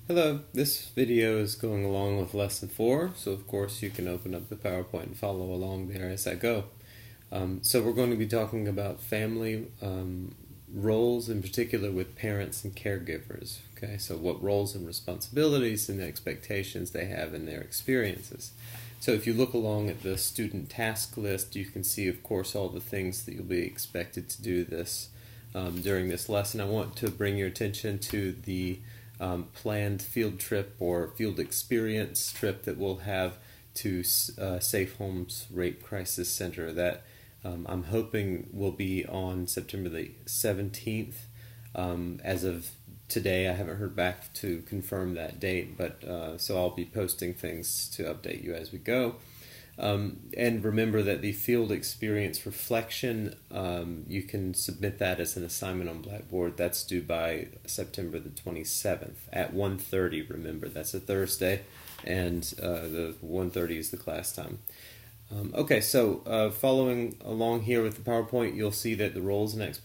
Hello, this video is going along with lesson 4, so of course you can open up the PowerPoint and follow along there as I go. So we're going to be talking about family roles, in particular with parents and caregivers. Okay, so what roles and responsibilities and expectations they have in their experiences. So if you look along at the student task list, you can see, of course, all the things that you'll be expected to do this during this lesson. I want to bring your attention to the planned field trip or field experience trip that we'll have to Safe Homes Rape Crisis Center that I'm hoping will be on September the 17th. As of today, I haven't heard back to confirm that date, but so I'll be posting things to update you as we go. And remember that the field experience reflection, you can submit that as an assignment on Blackboard. That's due by September the 27th at 1:30. Remember, that's a Thursday, and the 1:30 is the class time. Okay, so following along here with the PowerPoint, you'll see that the roles and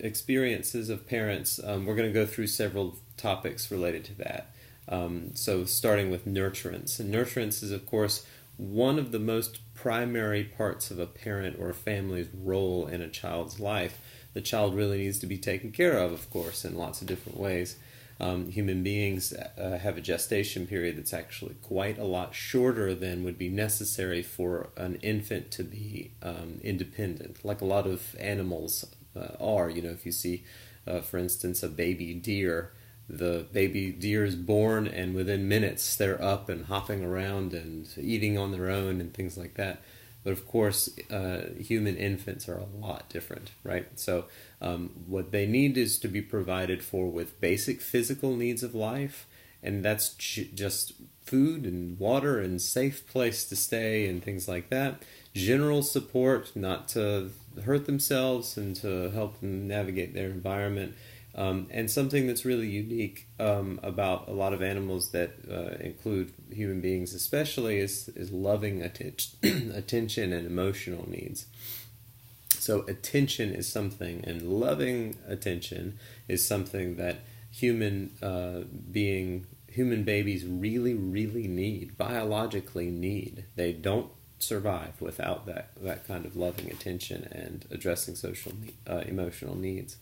experiences of parents, we're going to go through several topics related to that. So starting with nurturance. And nurturance is, of course, one of the most primary parts of a parent or a family's role in a child's life. The child really needs to be taken care of course, in lots of different ways. Human beings have a gestation period that's actually quite a lot shorter than would be necessary for an infant to be independent, like a lot of animals are. You know, if you see, for instance, a baby deer, the baby deer is born, and within minutes they're up and hopping around and eating on their own and things like that. But of course, human infants are a lot different, right? So what they need is to be provided for with basic physical needs of life, and that's just food and water and safe place to stay and things like that. General support, not to hurt themselves and to help them navigate their environment. And something that's really unique about a lot of animals that include human beings especially is loving attention and emotional needs. So attention is something, and loving attention is something that human babies really, really need, biologically need. They don't survive without that kind of loving attention and addressing emotional needs.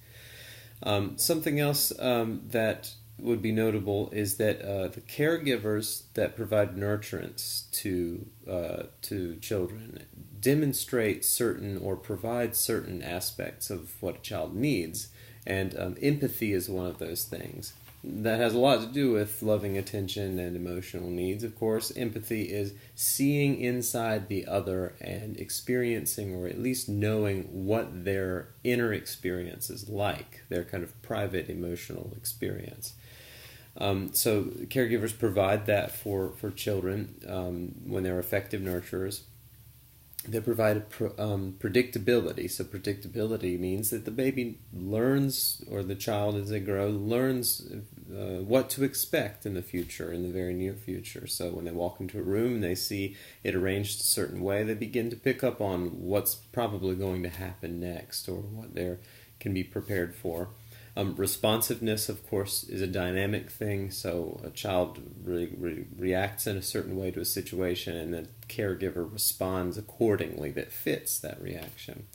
Something else that would be notable is that the caregivers that provide nurturance to children demonstrate certain or provide certain aspects of what a child needs, and empathy is one of those things. That has a lot to do with loving attention and emotional needs, of course. Empathy is seeing inside the other and experiencing, or at least knowing, what their inner experience is like, their kind of private emotional experience. So caregivers provide that for children when they're effective nurturers. They provide predictability. So predictability means that the baby learns, or the child as they grow, learns what to expect in the future, in the very near future. So when they walk into a room and they see it arranged a certain way, they begin to pick up on what's probably going to happen next, or what they can be prepared for. Responsiveness, of course, is a dynamic thing, so a child reacts in a certain way to a situation, and the caregiver responds accordingly that fits that reaction.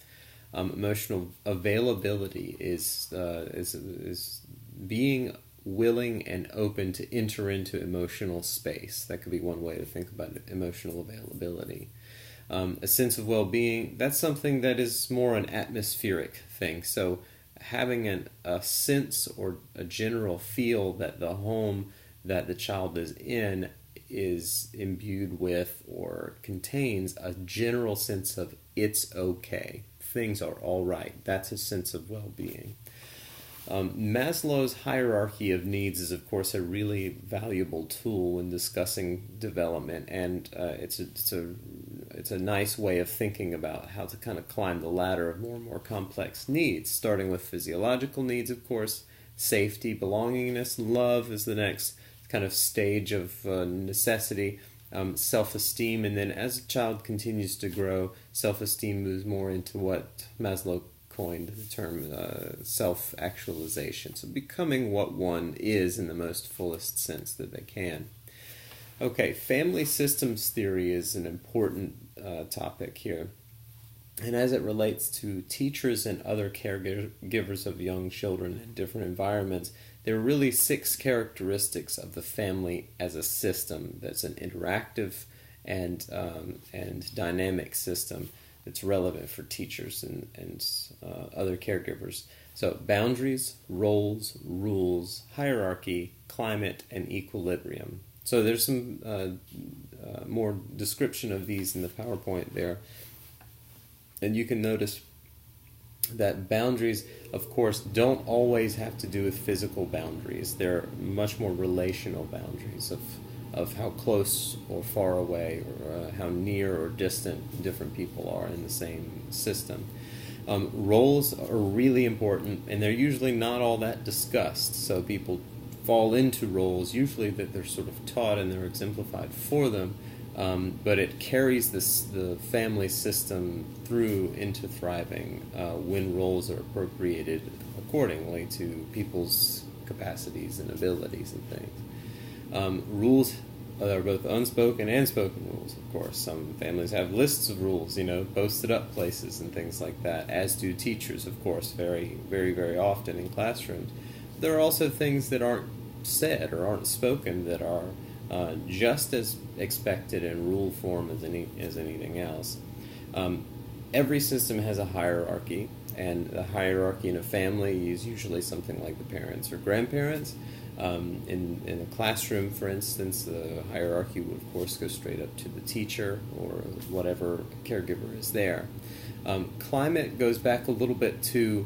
Emotional availability is being willing and open to enter into emotional space. That could be one way to think about emotional availability. A sense of well-being, that's something that is more an atmospheric thing, so having a sense or a general feel that the home that the child is in is imbued with or contains a general sense of it's okay, things are all right. That's a sense of well-being. Maslow's hierarchy of needs is, of course, a really valuable tool when discussing development, and it's a nice way of thinking about how to kind of climb the ladder of more and more complex needs, starting with physiological needs, of course. Safety, belongingness, love is the next kind of stage of necessity. Self-esteem, and then as a child continues to grow, self-esteem moves more into what Maslow coined the term self-actualization. So becoming what one is in the most fullest sense that they can. Okay, family systems theory is an important topic here. And as it relates to teachers and other caregivers of young children in different environments, there are really 6 characteristics of the family as a system that's an interactive and dynamic system that's relevant for teachers and other caregivers. So boundaries, roles, rules, hierarchy, climate, and equilibrium. So there's some more description of these in the PowerPoint there. And you can notice that boundaries, of course, don't always have to do with physical boundaries. They're much more relational boundaries of how close or far away or how near or distant different people are in the same system. Roles are really important, and they're usually not all that discussed. So people fall into roles, usually that they're sort of taught and they're exemplified for them, but it carries the family system through into thriving when roles are appropriated accordingly to people's capacities and abilities and things. Rules are both unspoken and spoken rules, of course. Some families have lists of rules, posted up places and things like that, as do teachers, of course, very, very, very often in classrooms. There are also things that aren't said or aren't spoken that are just as expected in rule form as anything else. Every system has a hierarchy, and the hierarchy in a family is usually something like the parents or grandparents. In a classroom, for instance, the hierarchy would, of course, go straight up to the teacher or whatever caregiver is there. Climate goes back a little bit to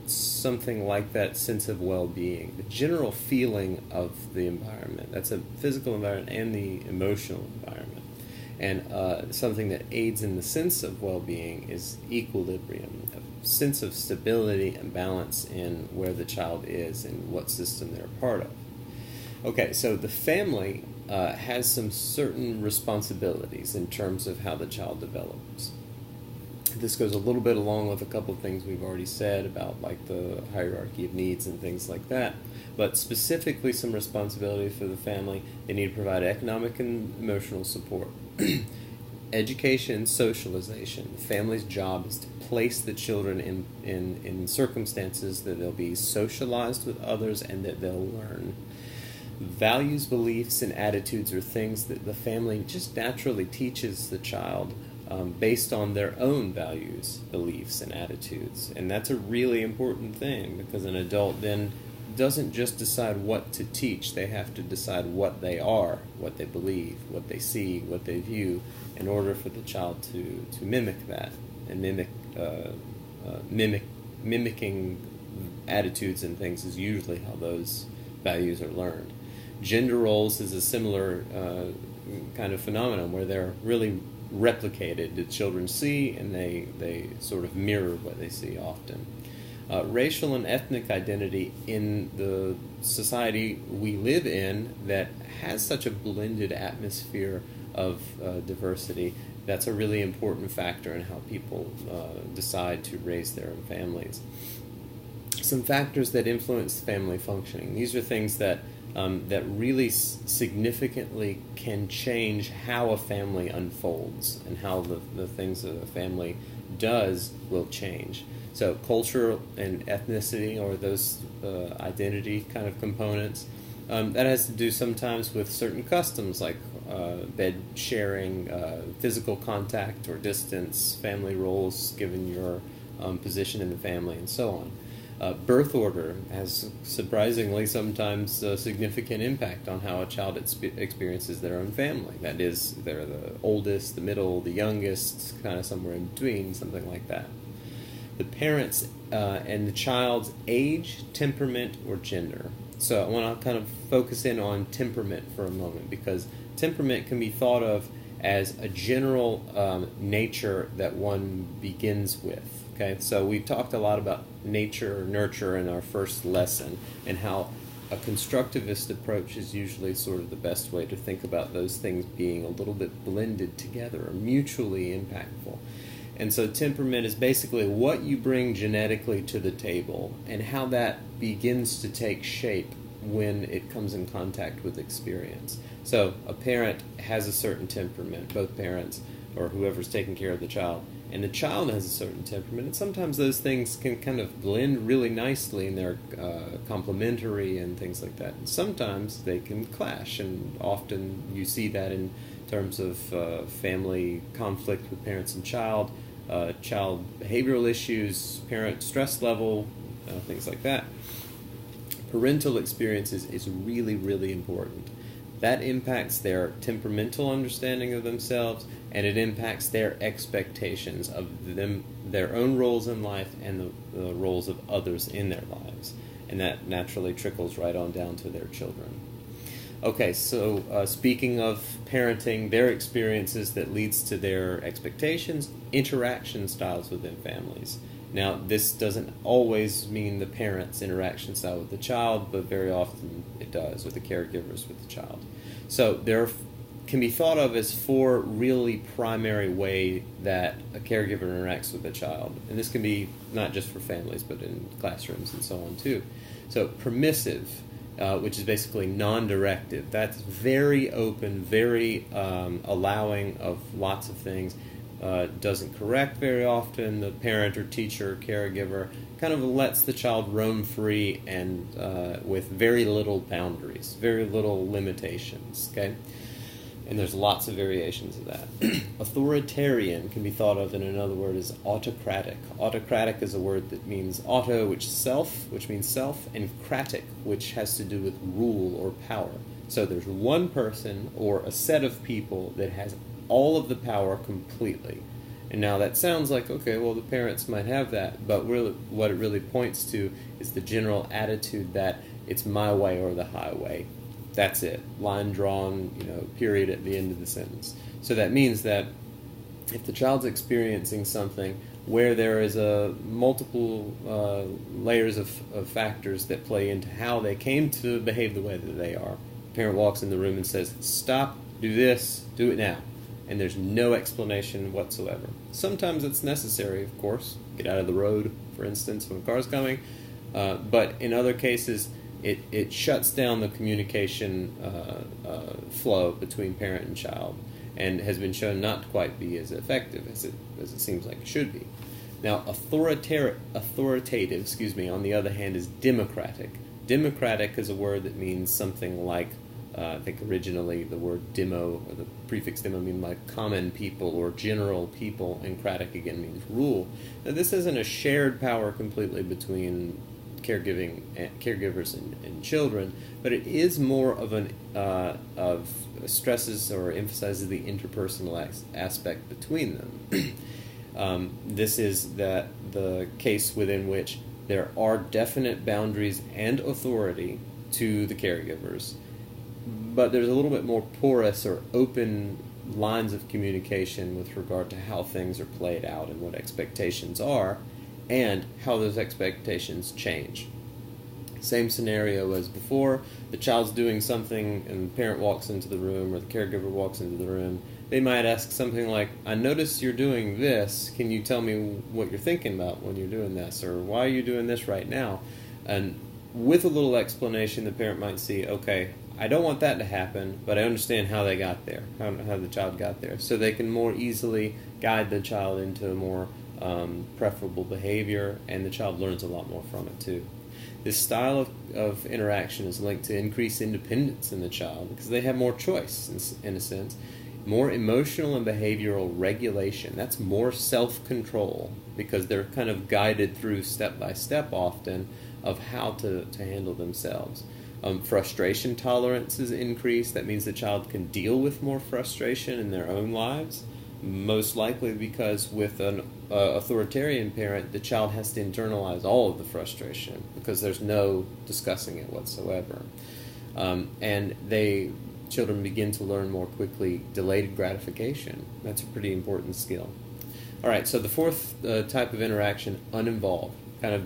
something like that sense of well-being, the general feeling of the environment. That's a physical environment and the emotional environment. And something that aids in the sense of well-being is equilibrium, a sense of stability and balance in where the child is and what system they're a part of. Okay, so the family has some certain responsibilities in terms of how the child develops. This goes a little bit along with a couple of things we've already said about like the hierarchy of needs and things like that, but specifically some responsibility for the family. They need to provide economic and emotional support. Education and socialization. The family's job is to place the children in circumstances that they'll be socialized with others and that they'll learn. Values, beliefs, and attitudes are things that the family just naturally teaches the child based on their own values, beliefs, and attitudes. And that's a really important thing, because an adult then doesn't just decide what to teach. They have to decide what they are, what they believe, what they see, what they view, in order for the child to mimic that. And mimicking attitudes and things is usually how those values are learned. Gender roles is a similar kind of phenomenon where they're really replicated. The children see and they sort of mirror what they see often. Racial and ethnic identity in the society we live in that has such a blended atmosphere of diversity, that's a really important factor in how people decide to raise their own families. Some factors that influence family functioning. These are things that really significantly can change how a family unfolds, and how the things that a family does will change. So culture and ethnicity, or those identity kind of components, that has to do sometimes with certain customs like bed sharing, physical contact or distance, family roles given your position in the family, and so on. Birth order has surprisingly sometimes a significant impact on how a child experiences their own family. That is, they're the oldest, the middle, the youngest, kind of somewhere in between, something like that. The parents and the child's age, temperament, or gender. So I want to kind of focus in on temperament for a moment, because temperament can be thought of as a general nature that one begins with. Okay, so we talked a lot about nature or nurture in our first lesson, and how a constructivist approach is usually sort of the best way to think about those things being a little bit blended together or mutually impactful. And so temperament is basically what you bring genetically to the table and how that begins to take shape when it comes in contact with experience. So a parent has a certain temperament, both parents or whoever's taking care of the child, and the child has a certain temperament, and sometimes those things can kind of blend really nicely and they're complementary and things like that. And sometimes they can clash, and often you see that in terms of family conflict with parents and child behavioral issues, parent stress level, things like that. Parental experiences is really, really important. That impacts their temperamental understanding of themselves, and it impacts their expectations of them, their own roles in life, and the roles of others in their lives. And that naturally trickles right on down to their children. Okay, so speaking of parenting, their experiences that leads to their expectations, interaction styles within families. Now, this doesn't always mean the parent's interaction style with the child, but very often it does, or the caregivers with the child. So there can be thought of as 4 really primary ways that a caregiver interacts with a child. And this can be not just for families, but in classrooms and so on too. So permissive, which is basically non-directive. That's very open, very allowing of lots of things. Doesn't correct very often. The parent or teacher or caregiver kind of lets the child roam free and with very little boundaries, very little limitations, okay? And there's lots of variations of that. Authoritarian can be thought of in another word as autocratic. Autocratic is a word that means auto, which means self, and cratic, which has to do with rule or power. So there's one person or a set of people that has all of the power completely. And now that sounds like, okay, well, the parents might have that, but really, what it really points to is the general attitude that it's my way or the highway. That's it. Line drawn, period at the end of the sentence. So that means that if the child's experiencing something where there is a multiple layers of factors that play into how they came to behave the way that they are, the parent walks in the room and says, stop, do this, do it now. And there's no explanation whatsoever. Sometimes it's necessary, of course. Get out of the road, for instance, when a car's coming. But in other cases, it shuts down the communication flow between parent and child, and has been shown not to quite be as effective as it seems like it should be. Now, authoritative, on the other hand, is democratic. Democratic is a word that means something like, I think originally the word demo, or the prefix demo, means like common people or general people, and cratic again means rule. Now, this isn't a shared power completely between caregivers and children, but it is more of of stresses or emphasizes the interpersonal aspect between them. This is the case within which there are definite boundaries and authority to the caregivers, but there's a little bit more porous or open lines of communication with regard to how things are played out and what expectations are, and how those expectations change. Same scenario as before. The child's doing something and the parent walks into the room or the caregiver walks into the room. They might ask something like, I notice you're doing this. Can you tell me what you're thinking about when you're doing this? Or why are you doing this right now? And with a little explanation, the parent might see, okay, I don't want that to happen, but I understand how they got there, how the child got there. So they can more easily guide the child into a more preferable behavior, and the child learns a lot more from it too. This style of interaction is linked to increased independence in the child because they have more choice, in a sense, more emotional and behavioral regulation. That's more self-control because they're kind of guided through step by step often of how to handle themselves. Frustration tolerance is increased. That means the child can deal with more frustration in their own lives, most likely because with an authoritarian parent, the child has to internalize all of the frustration because there's no discussing it whatsoever. And children begin to learn more quickly delayed gratification. That's a pretty important skill. All right, so the fourth type of interaction, uninvolved, kind of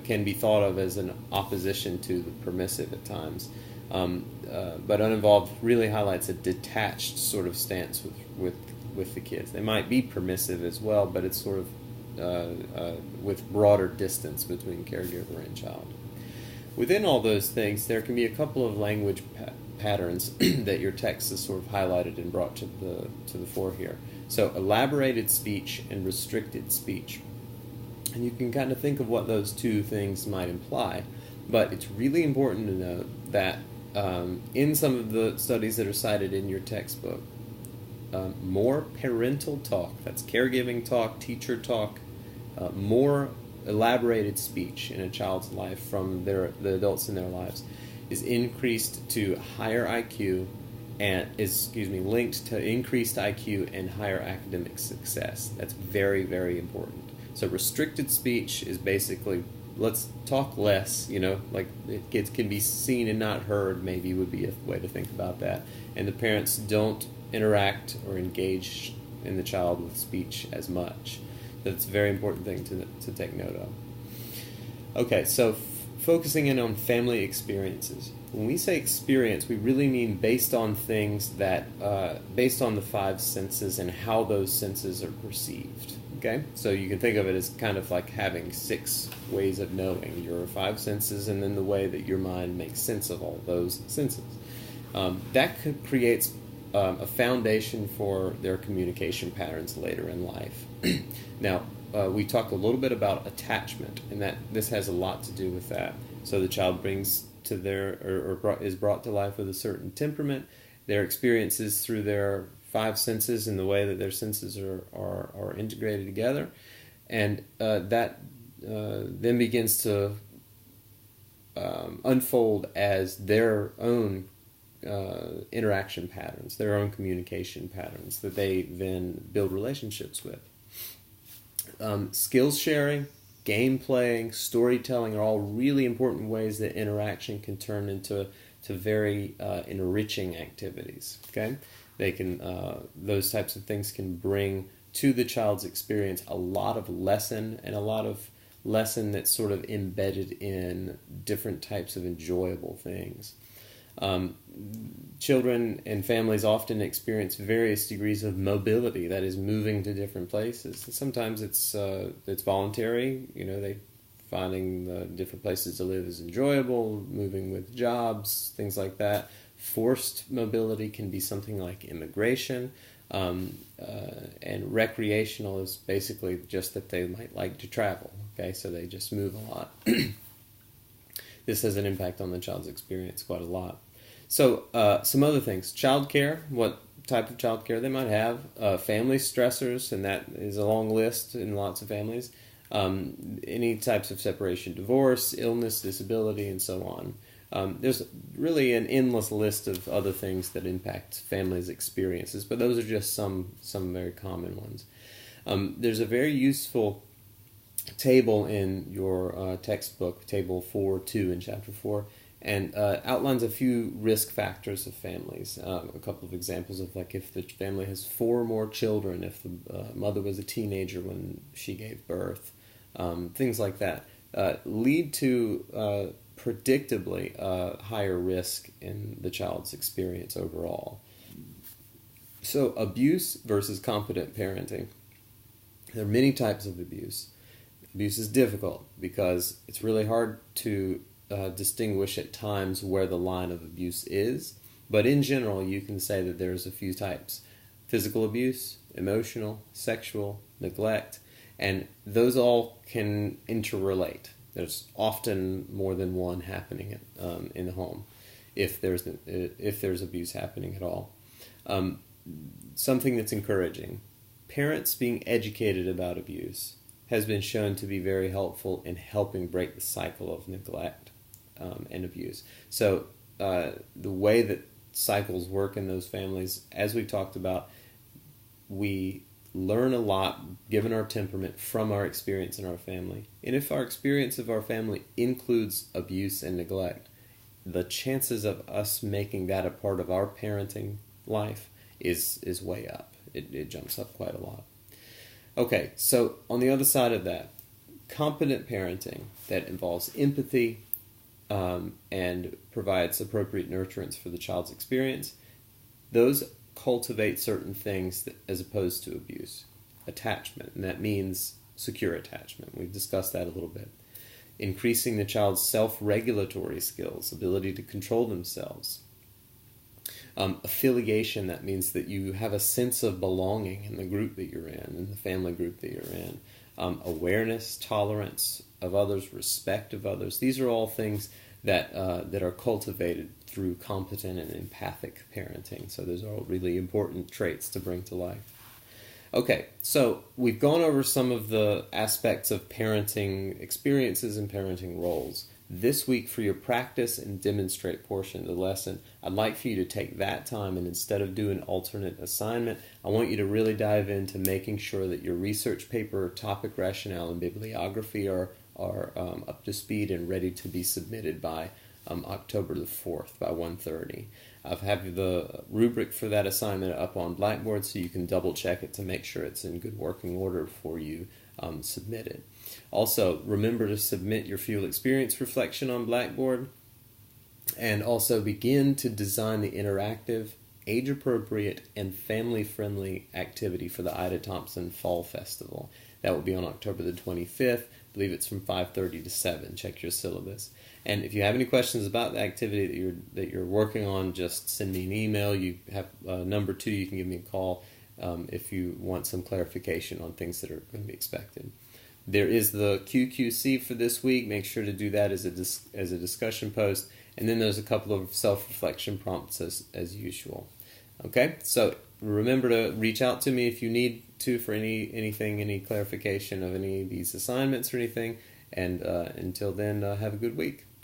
can be thought of as an opposition to the permissive at times. But uninvolved really highlights a detached sort of stance with with the kids. They might be permissive as well, but it's sort of with broader distance between caregiver and child. Within all those things, there can be a couple of language patterns that your text is sort of highlighted and brought to the fore here. So elaborated speech and restricted speech. And you can kind of think of what those two things might imply, but it's really important to note that in some of the studies that are cited in your textbook, more parental talk, that's caregiving talk, teacher talk, more elaborated speech in a child's life from the adults in their lives is increased to higher IQ and is linked to increased IQ and higher academic success. That's very, very important. So restricted speech is basically, let's talk less, like kids can be seen and not heard, maybe would be a way to think about that. And the parents don't interact or engage in the child with speech as much. That's a very important thing to take note of. Okay, so focusing in on family experiences. When we say experience, we really mean based on things that, based on the five senses and how those senses are perceived. Okay, so you can think of it as kind of like having 6 ways of knowing your 5 senses, and then the way that your mind makes sense of all those senses. That creates a foundation for their communication patterns later in life. Now, we talked a little bit about attachment, and that this has a lot to do with that. So the child brings to is brought to life with a certain temperament. Their experiences through their 5 senses and the way that their senses are integrated together, and that then begins to unfold as their own interaction patterns, their own communication patterns that they then build relationships with. Skills sharing, game playing, storytelling are all really important ways that interaction can turn into very enriching activities. Okay, they can those types of things can bring to the child's experience a lot of lesson that's sort of embedded in different types of enjoyable things. Children and families often experience various degrees of mobility, that is, moving to different places. Sometimes it's voluntary, they finding the different places to live is enjoyable, moving with jobs, things like that. Forced mobility can be something like immigration, and recreational is basically just that they might like to travel, okay, so they just move a lot. This has an impact on the child's experience quite a lot. So some other things. Childcare, what type of childcare they might have. Family stressors, and that is a long list in lots of families. Any types of separation, divorce, illness, disability, and so on. There's really an endless list of other things that impact families' experiences, but those are just some very common ones. There's a very useful table in your textbook, table 4.2 in chapter 4, and outlines a few risk factors of families. A couple of examples of, like, if the family has 4 or more children, if the mother was a teenager when she gave birth, things like that, lead to predictably higher risk in the child's experience overall. So abuse versus competent parenting. There are many types of abuse. Abuse is difficult because it's really hard to distinguish at times where the line of abuse is, but in general you can say that there's a few types: physical abuse, emotional, sexual, neglect, and those all can interrelate. There's often more than one happening in the home if there's abuse happening at all. Something that's encouraging: parents being educated about abuse has been shown to be very helpful in helping break the cycle of neglect and abuse. So the way that cycles work in those families, as we talked about, we learn a lot, given our temperament, from our experience in our family. And if our experience of our family includes abuse and neglect, the chances of us making that a part of our parenting life is way up. It jumps up quite a lot. Okay, so on the other side of that, competent parenting that involves empathy and provides appropriate nurturance for the child's experience, those cultivate certain things as opposed to abuse. Attachment, and that means secure attachment. We've discussed that a little bit. Increasing the child's self-regulatory skills, ability to control themselves. Affiliation, that means that you have a sense of belonging in the group that you're in the family group that you're in. Awareness, tolerance of others, respect of others. These are all things that are cultivated through competent and empathic parenting. So those are all really important traits to bring to life. Okay, so we've gone over some of the aspects of parenting experiences and parenting roles. This week, for your practice and demonstrate portion of the lesson, I'd like for you to take that time, and instead of doing alternate assignment, I want you to really dive into making sure that your research paper, topic rationale, and bibliography are up to speed and ready to be submitted by October the 4th by 1:30. I've have the rubric for that assignment up on Blackboard, so you can double check it to make sure it's in good working order before you submit it. Also, remember to submit your field experience reflection on Blackboard, and also begin to design the interactive, age-appropriate, and family-friendly activity for the Ida Thompson Fall Festival. That will be on October the 25th. I believe it's from 5:30 to 7. Check your syllabus. And if you have any questions about the activity that you're working on, just send me an email. You have number 2. You can give me a call if you want some clarification on things that are going to be expected. There is the QQC for this week. Make sure to do that as a discussion post. And then there's a couple of self-reflection prompts as usual. Okay, so remember to reach out to me if you need to for any clarification of any of these assignments or anything. And until then, have a good week.